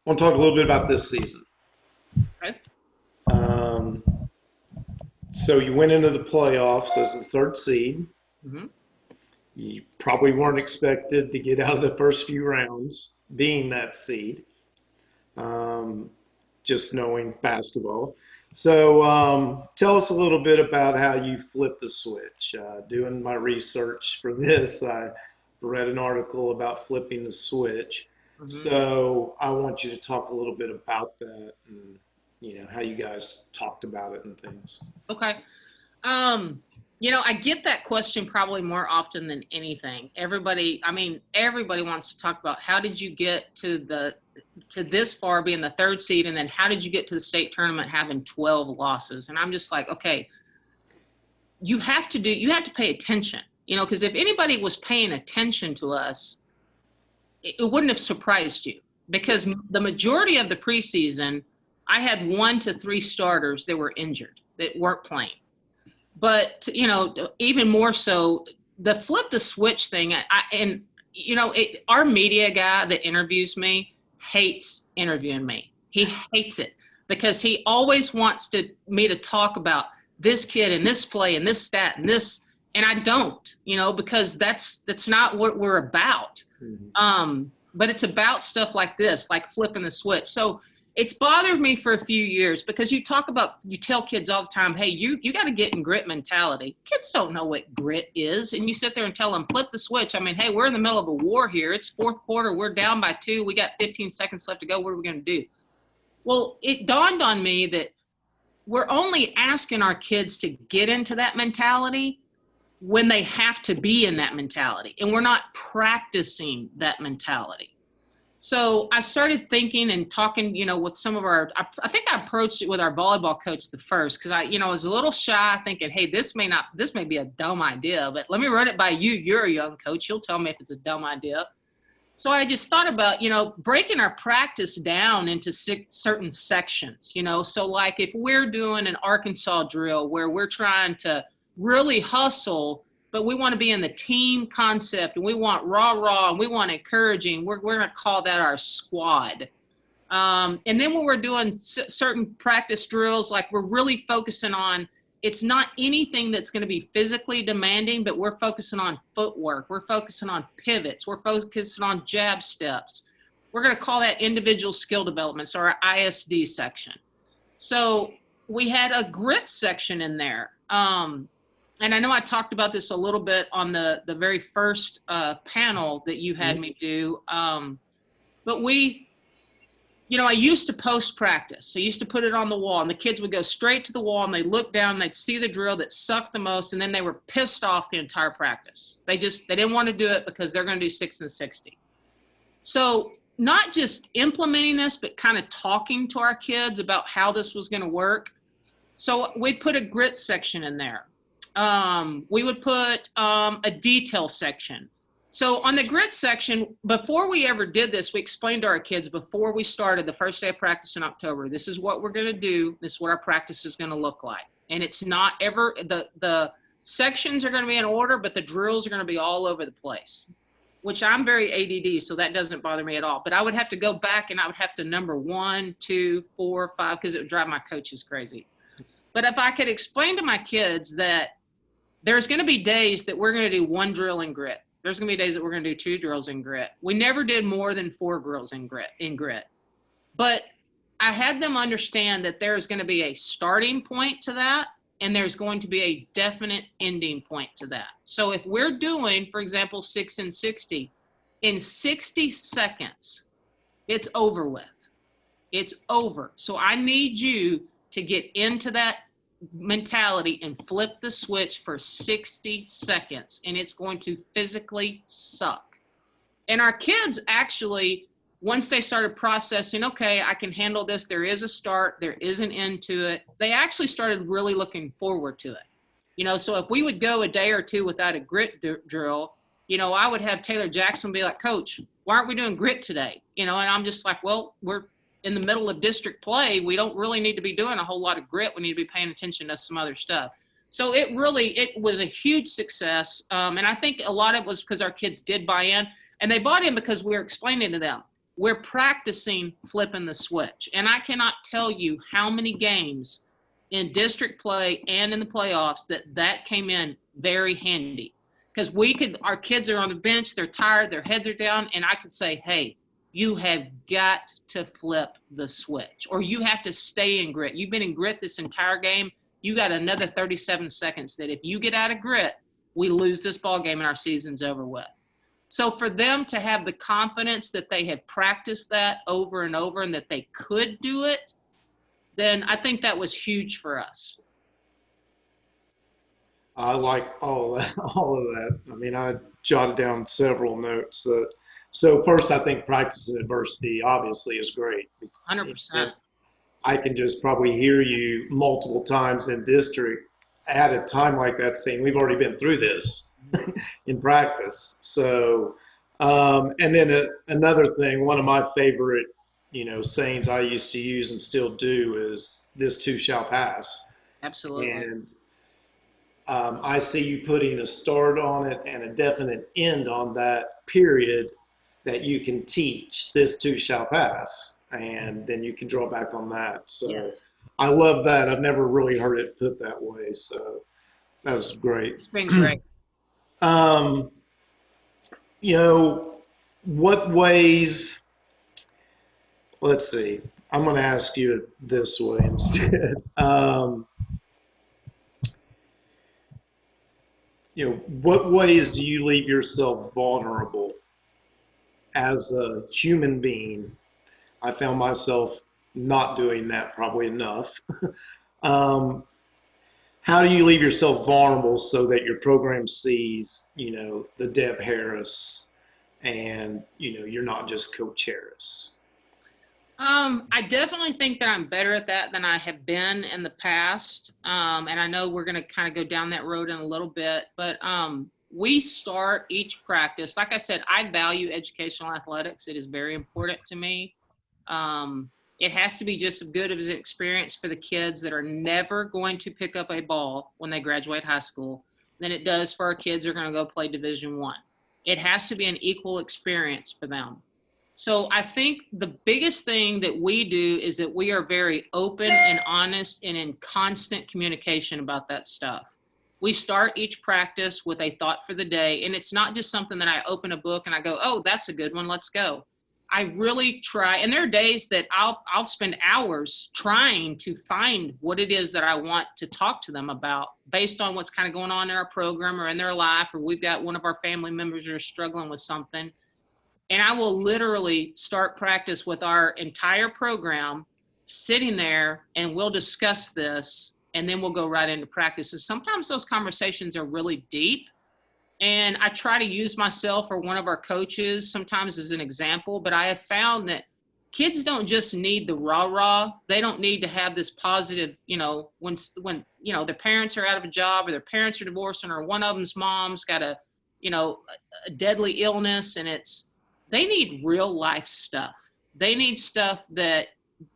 want to talk a little bit about this season. Okay. Um, so you went into the playoffs as the third seed. hmm You probably weren't expected to get out of the first few rounds being that seed, um, just knowing basketball. So tell us a little bit about how you flipped the switch. Doing my research for this, I read an article about flipping the switch. hmm So I want you to talk a little bit about that and how you guys talked about it and things. Okay. Um, I get that question probably more often than anything. Everybody wants to talk about how did you get to this far being the third seed, and then how did you get to the state tournament having 12 losses? And I'm just like, okay, you have to pay attention, because if anybody was paying attention to us, it wouldn't have surprised you because the majority of the preseason, I had 1 to 3 starters that were injured that weren't playing. But even more so, the flip the switch thing. Our media guy that interviews me hates interviewing me. He hates it because he always wants me to talk about this kid and this play and this stat and this, and I don't, because that's not what we're about. Mm-hmm. But it's about stuff like this, like flipping the switch. So it's bothered me for a few years because you tell kids all the time, hey, you got to get in grit mentality. Kids don't know what grit is. And you sit there and tell them, flip the switch. I mean, hey, we're in the middle of a war here. It's fourth quarter. We're down by 2. We got 15 seconds left to go. What are we going to do? Well, it dawned on me that we're only asking our kids to get into that mentality when they have to be in that mentality. And we're not practicing that mentality. So I started thinking and talking, with some of I think I approached it with our volleyball coach the first, because I was a little shy thinking, hey, this may be a dumb idea, but let me run it by you. You're a young coach. You'll tell me if it's a dumb idea. So I just thought about, breaking our practice down into certain sections, so like if we're doing an Arkansas drill where we're trying to really hustle, but we want to be in the team concept and we want rah and we want encouraging, we're going to call that our squad. And then when we're doing certain practice drills, like we're really focusing on, it's not anything that's going to be physically demanding, but we're focusing on footwork. We're focusing on pivots. We're focusing on jab steps. We're going to call that individual skill development, so our ISD section. So we had a grit section in there. And I know I talked about this a little bit on the very first panel that you had me do. But I used to post practice. I used to put it on the wall, and the kids would go straight to the wall, and they'd look down, and they'd see the drill that sucked the most, and then they were pissed off the entire practice. They didn't want to do it because they're going to do 6 and 60. So not just implementing this, but kind of talking to our kids about how this was going to work. So we put a grit section in there. We would put a detail section. So on the grit section, before we ever did this, we explained to our kids before we started the first day of practice in October, this is what we're going to do. This is what our practice is going to look like. And it's not ever, the sections are going to be in order, but the drills are going to be all over the place, which I'm very ADD, so that doesn't bother me at all. But I would have to go back and I would have to number 1, 2, 4, 5, because it would drive my coaches crazy. But if I could explain to my kids that there's going to be days that we're going to do 1 drill in grit. There's going to be days that we're going to do 2 drills in grit. We never did more than 4 drills in grit. But I had them understand that there's going to be a starting point to that, and there's going to be a definite ending point to that. So if we're doing, for example, 6 and 60, in 60 seconds, it's over with. It's over. So I need you to get into that mentality and flip the switch for 60 seconds, and it's going to physically suck. And our kids actually, once they started processing, okay, I can handle this, there is a start, there is an end to it, they actually started really looking forward to it. So if we would go a day or 2 without a grit drill, I would have Taylor Jackson be like, Coach, why aren't we doing grit today? And I'm just like, well, we're in the middle of district play. We don't really need to be doing a whole lot of grit. We need to be paying attention to some other stuff. So it was a huge success. And I think a lot of it was because our kids did buy in, and they bought in because we were explaining to them, we're practicing flipping the switch. And I cannot tell you how many games in district play and in the playoffs that came in very handy. Because our kids are on the bench, they're tired, their heads are down, and I could say, hey, you have got to flip the switch, or you have to stay in grit. You've been in grit this entire game. You got another 37 seconds that if you get out of grit, we lose this ball game and our season's over with. So for them to have the confidence that they have practiced that over and over and that they could do it, then I think that was huge for us. I like all that, all of that. I mean, I jotted down several notes. So first, I think practicing adversity obviously is great. 100%. I can just probably hear you multiple times in district at a time like that saying, we've already been through this in practice. So, and then another thing, one of my favorite, sayings I used to use and still do is, this too shall pass. Absolutely. And I see you putting a start on it and a definite end on that period that you can teach. This too shall pass. And then you can draw back on that. So yeah. I love that. I've never really heard it put that way. So that was great. It's been great. What ways, let's see, I'm going to ask you it this way instead. What ways do you leave yourself vulnerable as a human being? I found myself not doing that probably enough. How do you leave yourself vulnerable so that your program sees, the Deb Harris and, you're not just Coach Harris? I definitely think that I'm better at that than I have been in the past. And I know we're going to kind of go down that road in a little bit, but we start each practice. Like I said, I value educational athletics. It is very important to me. It has to be just as good of an experience for the kids that are never going to pick up a ball when they graduate high school than it does for our kids who are going to go play Division I. It has to be an equal experience for them. So I think the biggest thing that we do is that we are very open and honest and in constant communication about that stuff. We start each practice with a thought for the day, and it's not just something that I open a book and I go, oh, that's a good one, let's go. I really try, and there are days that I'll spend hours trying to find what it is that I want to talk to them about based on what's kind of going on in our program or in their life, or we've got one of our family members who are struggling with something. And I will literally start practice with our entire program sitting there, and we'll discuss this, and then we'll go right into practice. And sometimes those conversations are really deep. And I try to use myself or one of our coaches sometimes as an example, but I have found that kids don't just need the rah-rah. They don't need to have this positive, when their parents are out of a job or their parents are divorcing or one of them's mom's got a deadly illness, and they need real life stuff. They need stuff that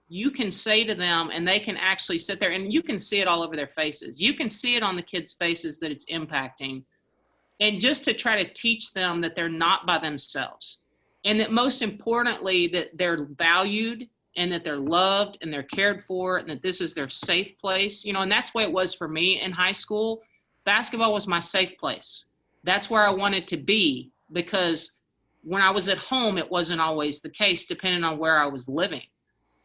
you can say to them and they can actually sit there, and you can see it all over their faces. You can see it on the kids' faces that it's impacting. And just to try to teach them that they're not by themselves, and that most importantly, that they're valued and that they're loved and they're cared for, and that this is their safe place. And that's the way it was for me in high school. Basketball was my safe place. That's where I wanted to be, because when I was at home, it wasn't always the case, depending on where I was living.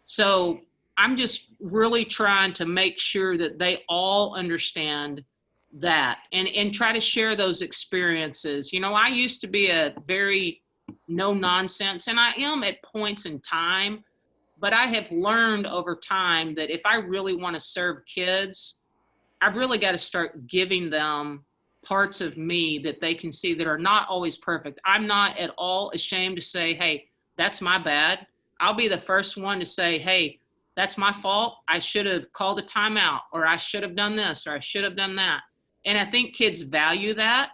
So I'm just really trying to make sure that they all understand that and try to share those experiences. I used to be a very no nonsense, and I am at points in time, but I have learned over time that if I really want to serve kids, I've really got to start giving them parts of me that they can see that are not always perfect. I'm not at all ashamed to say, hey, that's my bad. I'll be the first one to say, hey, that's my fault. I should have called a timeout, or I should have done this, or I should have done that. And I think kids value that,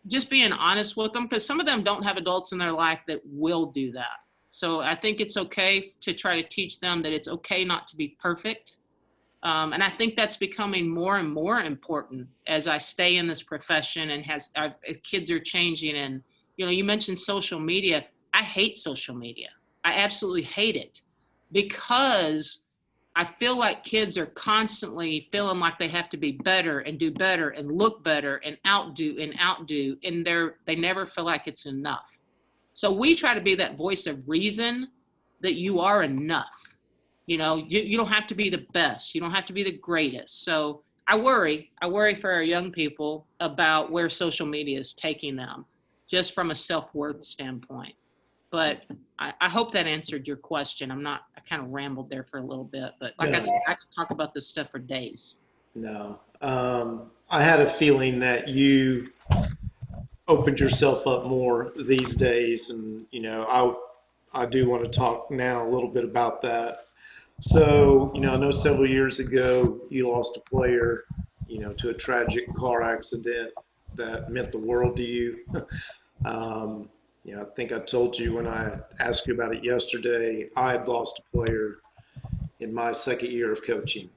just being honest with them, because some of them don't have adults in their life that will do that. So I think it's okay to try to teach them that it's okay not to be perfect. And I think that's becoming more and more important as I stay in this profession and kids are changing. And, you mentioned social media. I hate social media. I absolutely hate it because I feel like kids are constantly feeling like they have to be better and do better and look better and outdo, and they never feel like it's enough. So we try to be that voice of reason that you are enough. You don't have to be the best. You don't have to be the greatest. So I worry for our young people about where social media is taking them, just from a self-worth standpoint. But I hope that answered your question. I kind of rambled there for a little bit, but like I No, said, I could talk about this stuff for days. no. I had a feeling that you opened yourself up more these days, and I do want to talk now a little bit about that. So, I know several years ago you lost a player, to a tragic car accident that meant the world to you. I think I told you when I asked you about it yesterday, I had lost a player in my second year of coaching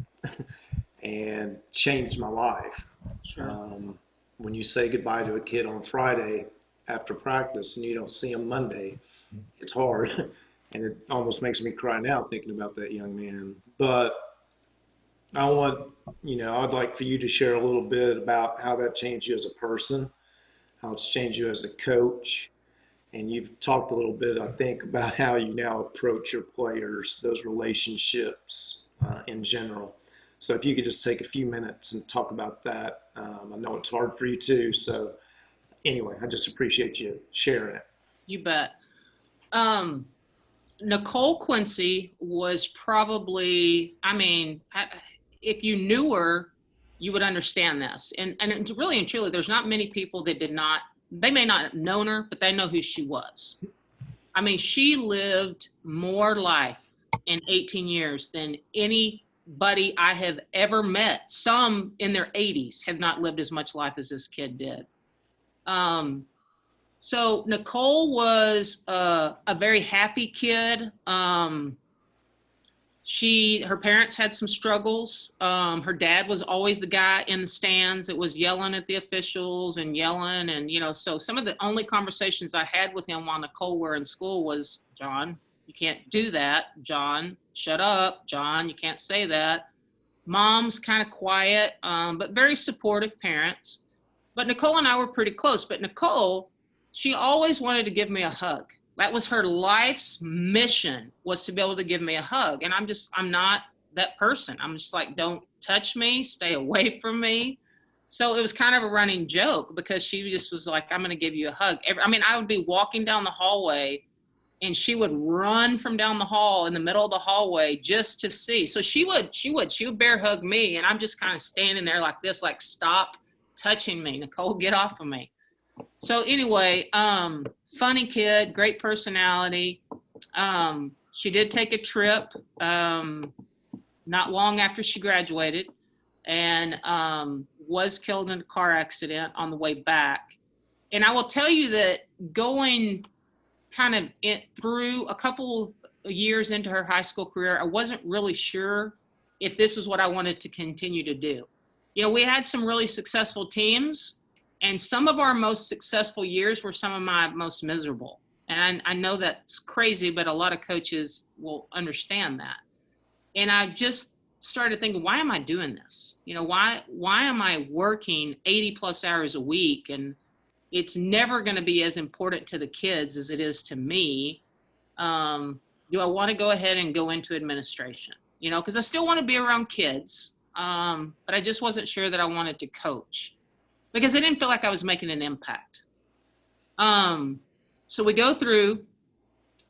and changed my life. Sure. Um, when you say goodbye to a kid on Friday after practice and you don't see him Monday, it's hard. And it almost makes me cry now thinking about that young man. But I'd like for you to share a little bit about how that changed you as a person, how it's changed you as a coach. And you've talked a little bit, I think, about how you now approach your players, those relationships in general. So if you could just take a few minutes and talk about that. I know it's hard for you too. So anyway, I just appreciate you sharing it. You bet. Um, Nicole Quincy was probably, if you knew her, you would understand this. And really and truly, there's not many people that they may not have known her, but they know who she was. I mean, she lived more life in 18 years than anybody I have ever met. Some in their 80s have not lived as much life as this kid did. Um, so Nicole was a very happy kid. Her parents had some struggles. Her dad was always the guy in the stands that was yelling at the officials and yelling. And, so some of the only conversations I had with him while Nicole were in school was, John, you can't do that. John, shut up. John, you can't say that. Mom's kind of quiet, but very supportive parents. But Nicole and I were pretty close. But Nicole, she always wanted to give me a hug. That was her life's mission, was to be able to give me a hug. And I'm not that person. I'm just like, don't touch me, stay away from me. So it was kind of a running joke because she just was like, I'm going to give you a hug. I would be walking down the hallway and she would run from down the hall in the middle of the hallway just to see. So she would bear hug me. And I'm just kind of standing there like this, like, stop touching me. Nicole, get off of me. So anyway, funny kid, great personality. She did take a trip not long after she graduated and was killed in a car accident on the way back. And I will tell you that going kind of through a couple of years into her high school career, I wasn't really sure if this was what I wanted to continue to do. We had some really successful teams, and some of our most successful years were some of my most miserable. And I know that's crazy, but a lot of coaches will understand that. And I just started thinking, why am I doing this? Why am I working 80 plus hours a week? And it's never going to be as important to the kids as it is to me. Do I want to go ahead and go into administration? Because I still want to be around kids, but I just wasn't sure that I wanted to coach because I didn't feel like I was making an impact. So we go through,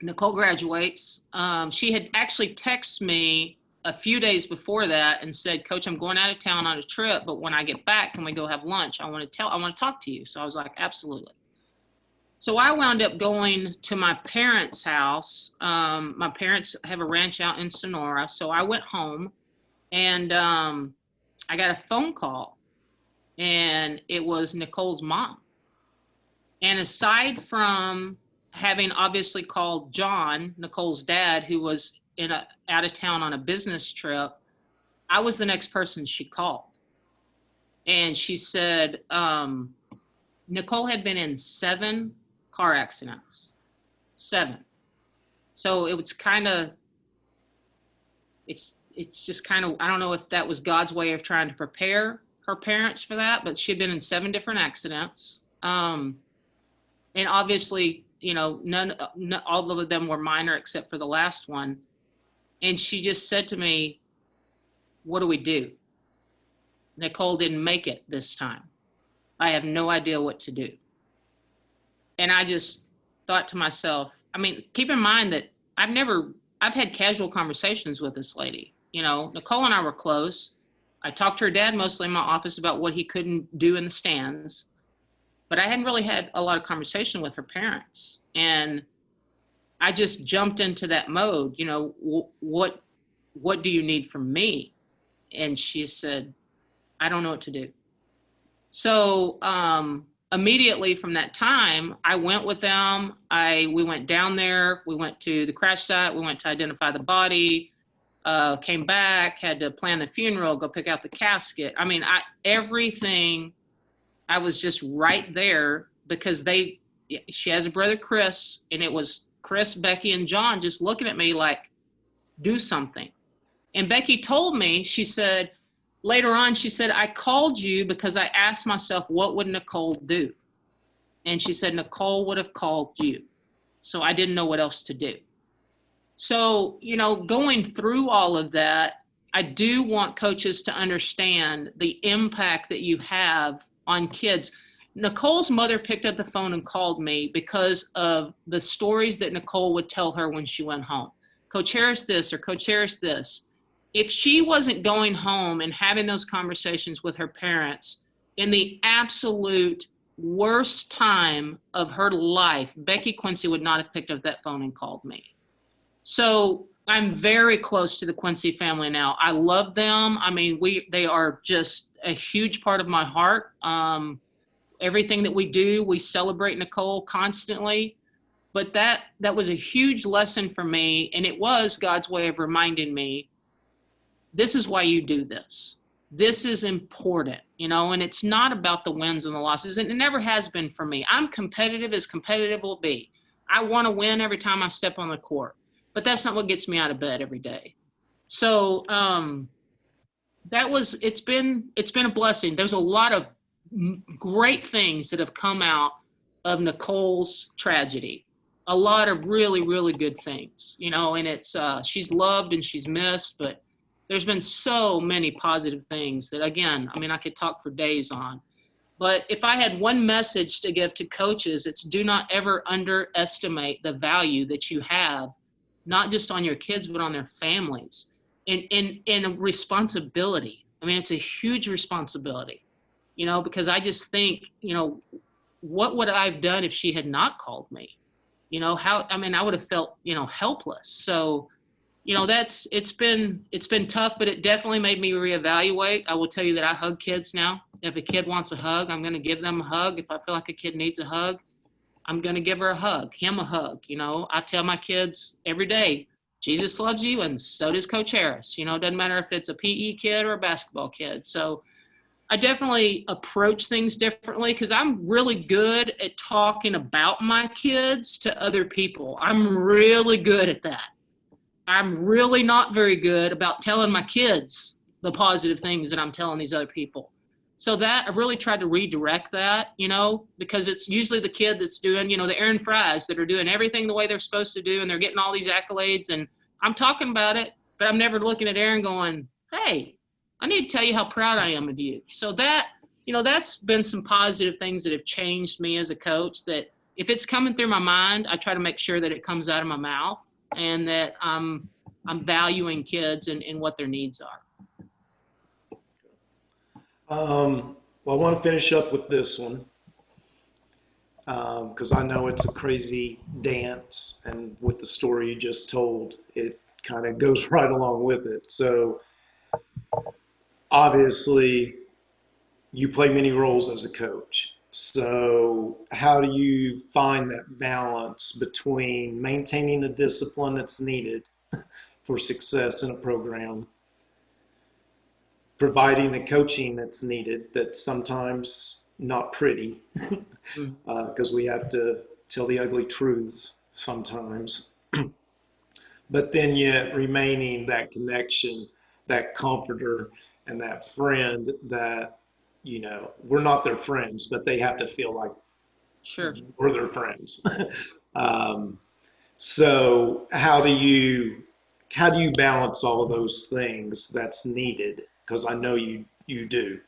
Nicole graduates. She had actually texted me a few days before that and said, Coach, I'm going out of town on a trip, but when I get back, can we go have lunch? I want to talk to you. So I was like, absolutely. So I wound up going to my parents' house. My parents have a ranch out in Sonora. So I went home and I got a phone call, and it was Nicole's mom. And aside from having obviously called John, Nicole's dad, who was out of town on a business trip, I was the next person she called. And she said, Nicole had been in 7 car accidents. 7. So it was kind of, it's just kind of, I don't know if that was God's way of trying to prepare her parents for that, but she'd been in 7 different accidents. And obviously, you know, none, all of them were minor except for the last one. And she just said to me, what do we do? Nicole didn't make it this time. I have no idea what to do. And I just thought to myself, I mean, keep in mind that I've had casual conversations with this lady. You know, Nicole and I were close. I talked to her dad mostly in my office about what he couldn't do in the stands, but I hadn't really had a lot of conversation with her parents. And I just jumped into that mode, you know, what do you need from me? And she said, I don't know what to do. So immediately from that time, I went with them. We went down there. We went to the crash site. We went to identify the body, came back, had to plan the funeral, go pick out the casket. I mean, everything, I was just right there because she has a brother, Chris, and it was Chris, Becky, and John just looking at me like, do something. And Becky told me, she said, later on, she said, I called you because I asked myself, what would Nicole do? And she said, Nicole would have called you. So I didn't know what else to do. So, you know, going through all of that, I do want coaches to understand the impact that you have on kids. Nicole's mother picked up the phone and called me because of the stories that Nicole would tell her when she went home. Coach Harris this or Coach Harris this. If she wasn't going home and having those conversations with her parents in the absolute worst time of her life, Becky Quincy would not have picked up that phone and called me. So I'm very close to the Quincy family now. I love them. I mean, they are just a huge part of my heart. Everything that we do, we celebrate Nicole constantly. But that was a huge lesson for me, and it was God's way of reminding me, this is why you do this. This is important, you know, and it's not about the wins and the losses, and it never has been for me. I'm competitive as competitive will be. I want to win every time I step on the court, but that's not what gets me out of bed every day. So it's been a blessing. There's a lot of great things that have come out of Nicole's tragedy. A lot of really, really good things, you know, and it's she's loved and she's missed, but there's been so many positive things that, again, I mean, I could talk for days on. But if I had one message to give to coaches, it's do not ever underestimate the value that you have, not just on your kids, but on their families, and a responsibility. I mean, it's a huge responsibility, you know, because I just think, you know, what would I have done if she had not called me? You know, I would have felt, you know, helpless. So, you know, it's been tough, but it definitely made me reevaluate. I will tell you that I hug kids now. If a kid wants a hug, I'm going to give them a hug. If I feel like a kid needs a hug, I'm going to give her a hug, him a hug. You know, I tell my kids every day, Jesus loves you, and so does Coach Harris. You know, it doesn't matter if it's a PE kid or a basketball kid. So I definitely approach things differently because I'm really good at talking about my kids to other people. I'm really good at that. I'm really not very good about telling my kids the positive things that I'm telling these other people. So that I really tried to redirect that, you know, because it's usually the kid that's doing, you know, the Aaron Fries that are doing everything the way they're supposed to do, and they're getting all these accolades, and I'm talking about it, but I'm never looking at Aaron going, hey, I need to tell you how proud I am of you. So that, you know, that's been some positive things that have changed me as a coach, that if it's coming through my mind, I try to make sure that it comes out of my mouth, and that I'm valuing kids and what their needs are. Well, I want to finish up with this one because I know it's a crazy dance, and with the story you just told, it kind of goes right along with it. So obviously you play many roles as a coach. So how do you find that balance between maintaining the discipline that's needed for success in a program, providing the coaching that's needed, that's sometimes not pretty because we have to tell the ugly truths sometimes, but then yet remaining that connection, that comforter, and that friend that, we're not their friends, but they have to feel like Sure. we're their friends. um, so how do you balance all of those things that's needed? Because I know you do.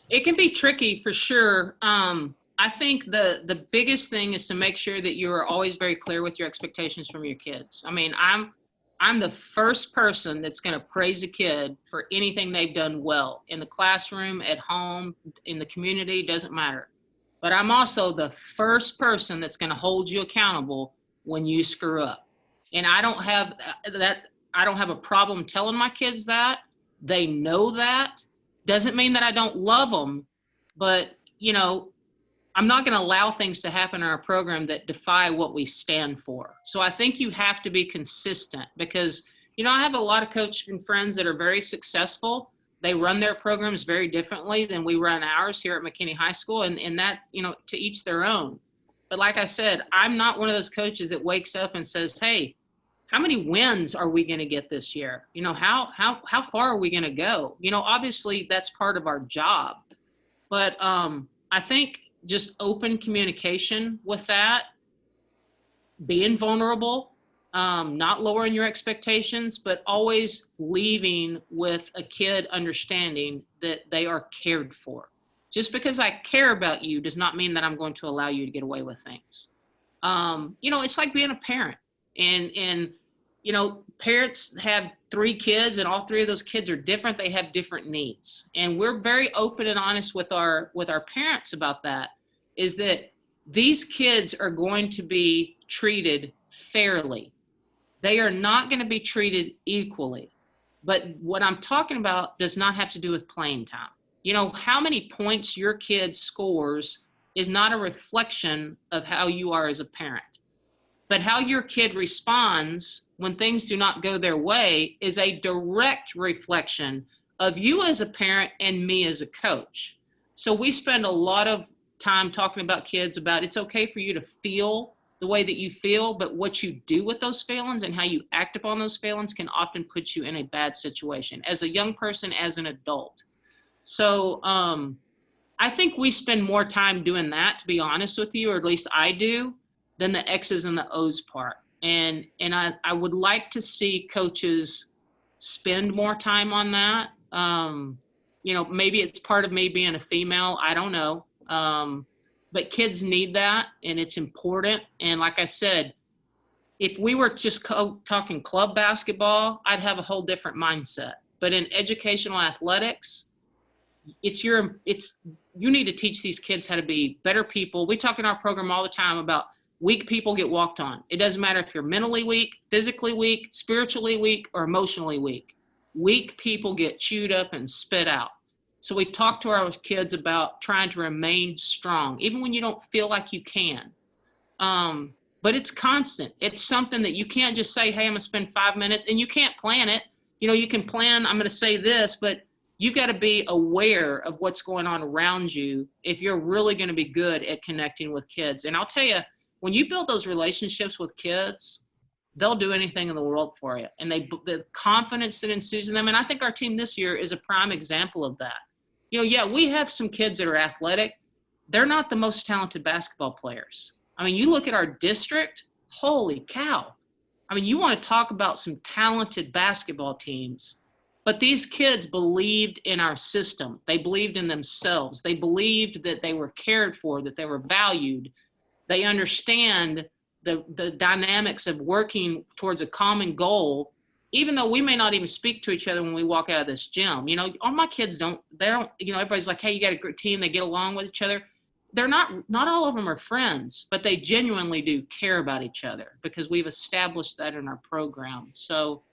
It can be tricky for sure. I think the biggest thing is to make sure that you are always very clear with your expectations from your kids. I mean, I'm the first person that's going to praise a kid for anything they've done well in the classroom, at home, in the community, doesn't matter. But I'm also the first person that's going to hold you accountable when you screw up. And I don't have that. I don't have a problem telling my kids that. They know that. Doesn't mean that I don't love them, but I'm not going to allow things to happen in our program that defy what we stand for. So I think you have to be consistent because, I have a lot of coaching friends that are very successful. They run their programs very differently than we run ours here at McKinney High School, and that, to each their own. But like I said, I'm not one of those coaches that wakes up and says, hey, how many wins are we going to get this year? How far are we going to go? Obviously that's part of our job, but I think just open communication with that, being vulnerable, not lowering your expectations, but always leaving with a kid understanding that they are cared for. Just because I care about you does not mean that I'm going to allow you to get away with things. It's like being a parent, and parents have 3 kids, and all 3 of those kids are different. They have different needs, and we're very open and honest with our parents about that. Is that these kids are going to be treated fairly. They are not going to be treated equally. But what I'm talking about does not have to do with playing time. How many points your kid scores is not a reflection of how you are as a parent. But how your kid responds when things do not go their way is a direct reflection of you as a parent and me as a coach. So we spend a lot of time talking about kids about it's okay for you to feel the way that you feel, but what you do with those feelings and how you act upon those feelings can often put you in a bad situation as a young person, as an adult. So I think we spend more time doing that, to be honest with you, or at least I do, than the X's and the O's part. And I would like to see coaches spend more time on that. Maybe it's part of me being a female. I don't know. But kids need that, and it's important. And like I said, if we were just talking club basketball, I'd have a whole different mindset. But in educational athletics, you need to teach these kids how to be better people. We talk in our program all the time about weak people get walked on. It doesn't matter if you're mentally weak, physically weak, spiritually weak, or emotionally weak. Weak people get chewed up and spit out. So we talk to our kids about trying to remain strong, even when you don't feel like you can. But it's constant. It's something that you can't just say, hey, I'm going to spend 5 minutes, and you can't plan it. You can plan, I'm going to say this, but you've got to be aware of what's going on around you if you're really going to be good at connecting with kids. And I'll tell you, when you build those relationships with kids, they'll do anything in the world for you. And the confidence that ensues in them. And I think our team this year is a prime example of that. We have some kids that are athletic. They're not the most talented basketball players. I mean, you look at our district, holy cow. I mean, you want to talk about some talented basketball teams. But these kids believed in our system. They believed in themselves. They believed that they were cared for, that they were valued. They understand the dynamics of working towards a common goal, even though we may not even speak to each other when we walk out of this gym. All my kids don't, everybody's like, hey, you got a great team. They get along with each other. They're not all of them are friends, but they genuinely do care about each other because we've established that in our program. So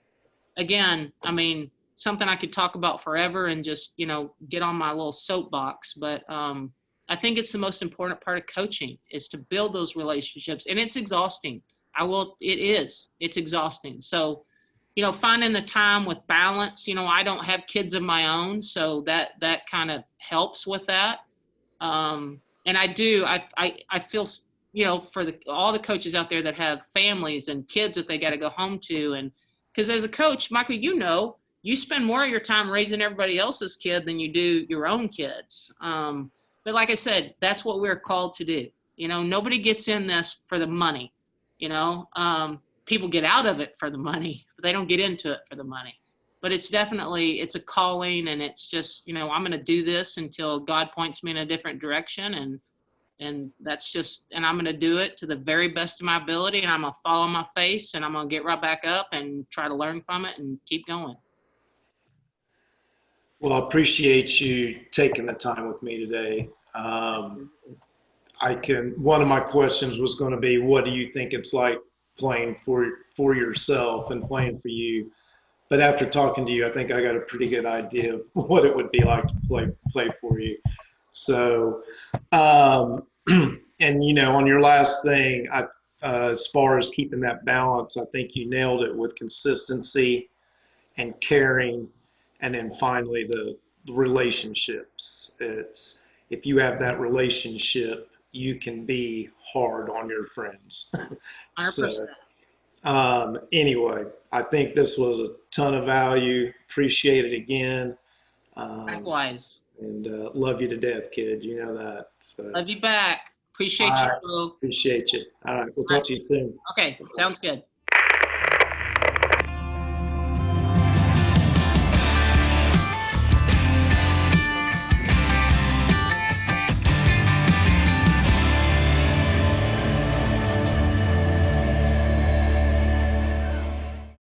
again, I mean, something I could talk about forever and just, get on my little soapbox. But I think it's the most important part of coaching is to build those relationships. And it's exhausting. It's exhausting. So, finding the time with balance, I don't have kids of my own. So that kind of helps with that. And I feel you know, for all the coaches out there that have families and kids that they got to go home to. And because as a coach, Michael, you know, you spend more of your time raising everybody else's kid than you do your own kids. But like I said, that's what we're called to do. You know, nobody gets in this for the money. You know, people get out of it for the money, but they don't get into it for the money. But it's definitely, it's a calling, and it's just, you know, I'm going to do this until God points me in a different direction. And that's just, and I'm going to do it to the very best of my ability, and I'm going to fall on my face, and I'm going to get right back up and try to learn from it and keep going. Well, I appreciate you taking the time with me today. One of my questions was going to be, what do you think it's like playing for yourself and playing for you? But after talking to you, I think I got a pretty good idea of what it would be like to play for you. So, and you know, on your last thing, as far as keeping that balance, I think you nailed it with consistency and caring, and then finally the relationships. It's if you have that relationship, you can be hard on your friends. 100%. So anyway, I think this was a ton of value. Appreciate it again. Likewise. And love you to death, kid. You know that. So, Love you back. all Appreciate you, right. Bo. Appreciate you. All right. We'll talk to you soon. Okay, sounds good.